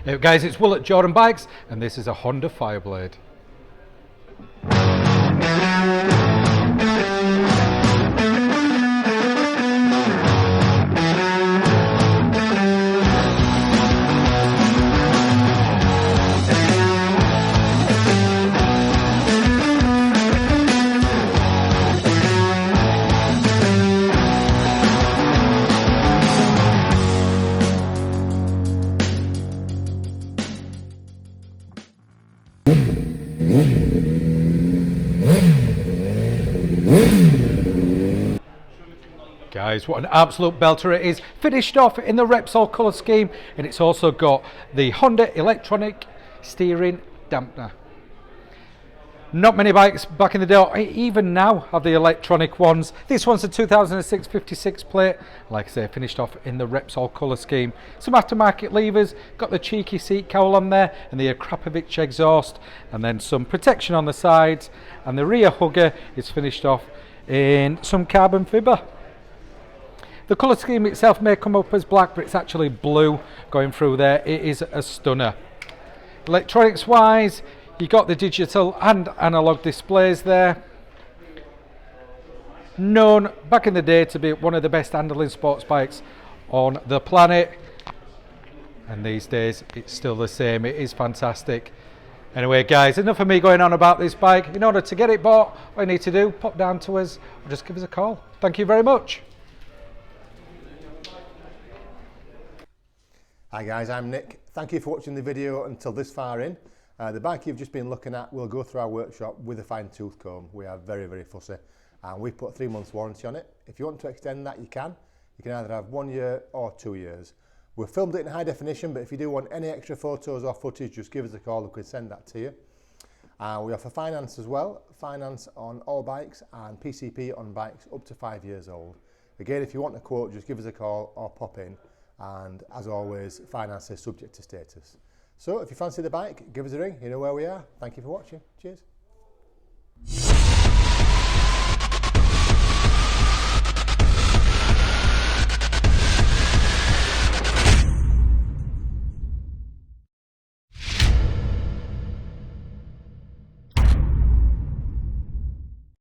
Hey guys, it's Will at Jordan Bikes, and this is a Honda Fireblade. Guys, what an absolute belter it is. Finished off in the Repsol colour scheme, and it's also got the Honda electronic steering dampener. Not many bikes back in the day, even now, have the electronic ones. This one's a 2006 56 plate. Like I say, finished off in the Repsol colour scheme. Some aftermarket levers, got the cheeky seat cowl on there, and the Akrapovic exhaust, and then some protection on the sides, and the rear hugger is finished off in some carbon fibre. The colour scheme itself may come up as black, but it's actually blue going through there. It is a stunner. Electronics wise, you got the digital and analog displays there. Known back in the day to be one of the best handling sports bikes on the planet. And these days, it's still the same. It is fantastic. Anyway, guys, enough of me going on about this bike. In order to get it bought, all you need to do, pop down to us or just give us a call. Thank you very much. Hi guys, I'm Nick. Thank you for watching the video until this far in. The bike you've just been looking at will go through our workshop with a fine tooth comb. We are very, very fussy, and we put 3 months warranty on it. If you want to extend that, you can. You can either have 1 year or 2 years. We've filmed it in high definition, but if you do want any extra photos or footage, just give us a call. We can send that to you. We offer finance as well. Finance on all bikes and PCP on bikes up to 5 years old. Again, if you want a quote, just give us a call or pop in. And as always, finance is subject to status. So if you fancy the bike, give us a ring. You know where we are. Thank you for watching. Cheers.